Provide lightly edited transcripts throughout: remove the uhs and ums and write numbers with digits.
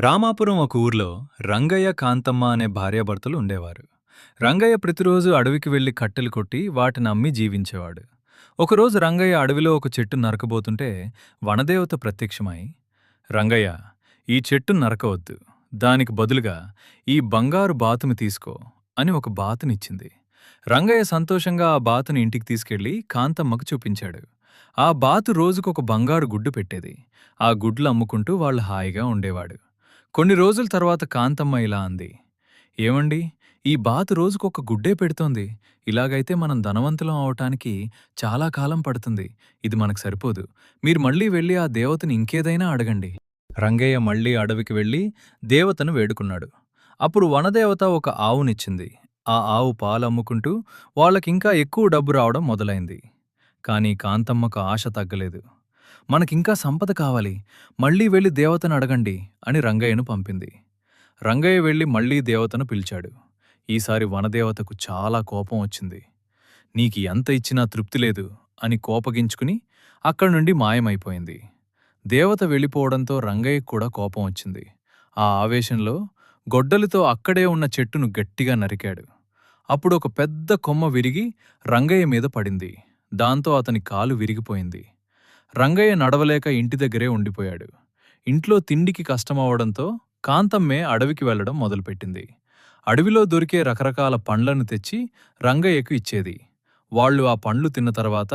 రామాపురం ఒక ఊర్లో రంగయ్య కాంతమ్మ అనే భార్యాభర్తలు ఉండేవారు. రంగయ్య ప్రతిరోజు అడవికి వెళ్లి కట్టెలు కొట్టి వాటిని అమ్మి జీవించేవాడు. ఒకరోజు రంగయ్య అడవిలో ఒక చెట్టు నరకబోతుంటే వనదేవత ప్రత్యక్షమై, రంగయ్య, ఈ చెట్టు నరకవద్దు, దానికి బదులుగా ఈ బంగారు బాతుని తీసుకో అని ఒక బాతునిచ్చింది. రంగయ్య సంతోషంగా ఆ బాతుని ఇంటికి తీసుకెళ్లి కాంతమ్మకు చూపించాడు. ఆ బాతు రోజుకొక బంగారు గుడ్డు పెట్టేది. ఆ గుడ్లు అమ్ముకుంటూ వాళ్ళు హాయిగా ఉండేవాడు. కొన్ని రోజుల తర్వాత కాంతమ్మ ఇలా అంది, ఏమండి, ఈ బాతు రోజుకొక గుడ్డే పెడుతోంది. ఇలాగైతే మనం ధనవంతులం అవటానికి చాలా కాలం పడుతుంది. ఇది మనకు సరిపోదు. మీరు మళ్ళీ వెళ్ళి ఆ దేవతని ఇంకేదైనా అడగండి. రంగయ్య మళ్ళీ అడవికి వెళ్ళి దేవతను వేడుకున్నాడు. అప్పుడు వనదేవత ఒక ఆవునిచ్చింది. ఆ ఆవు పాలమ్ముకుంటూ వాళ్ళకింకా ఎక్కువ డబ్బు రావడం మొదలైంది. కాని కాంతమ్మకు ఆశ తగ్గలేదు. మనకింకా సంపద కావాలి, మళ్ళీ వెళ్ళి దేవతను అడగండి అని రంగయ్యను పంపింది. రంగయ్య వెళ్ళి మళ్లీ దేవతను పిలిచాడు. ఈసారి వనదేవతకు చాలా కోపం వచ్చింది. నీకు ఎంత ఇచ్చినా తృప్తి లేదు అని కోపగించుకుని అక్కడి నుండి మాయమైపోయింది. దేవత వెళ్ళిపోవడంతో రంగయ్యకు కూడా కోపం వచ్చింది. ఆ ఆవేశంలో గొడ్డలితో అక్కడే ఉన్న చెట్టును గట్టిగా నరికాడు. అప్పుడు ఒక పెద్ద కొమ్మ విరిగి రంగయ్య మీద పడింది. దాంతో అతని కాలు విరిగిపోయింది. రంగయ్య నడవలేక ఇంటి దగ్గరే ఉండిపోయాడు. ఇంట్లో తిండికి కష్టమవడంతో కాంతమ్మే అడవికి వెళ్లడం మొదలుపెట్టింది. అడవిలో దొరికే రకరకాల పండ్లను తెచ్చి రంగయ్యకు ఇచ్చేది. వాళ్లు ఆ పండ్లు తిన్న తర్వాత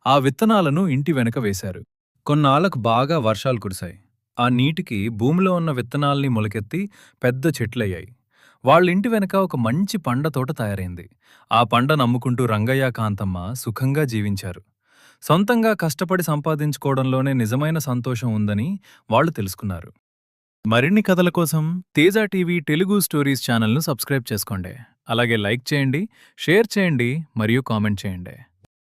ఆ విత్తనాలను ఇంటి వెనక వేశారు. కొన్నాళ్లకు బాగా వర్షాలు కురిశాయి. ఆ నీటికి భూమిలో ఉన్న విత్తనాల్ని మొలకెత్తి పెద్ద చెట్లయ్యాయి. వాళ్ళింటి వెనక ఒక మంచి పండ్ల తోట తయారైంది. ఆ పండ్లను అమ్ముకుంటూ రంగయ్య, కాంతమ్మ సుఖంగా జీవించారు. సొంతంగా కష్టపడి సంపాదించుకోవడంలోనే నిజమైన సంతోషం ఉందని వాళ్ళు తెలుసుకున్నారు. మరిన్ని కథల కోసం తేజ టీవీ తెలుగు స్టోరీస్ ఛానల్ను సబ్స్క్రైబ్ చేసుకోండి. అలాగే లైక్ చేయండి, షేర్ చేయండి మరియు కామెంట్ చేయండి.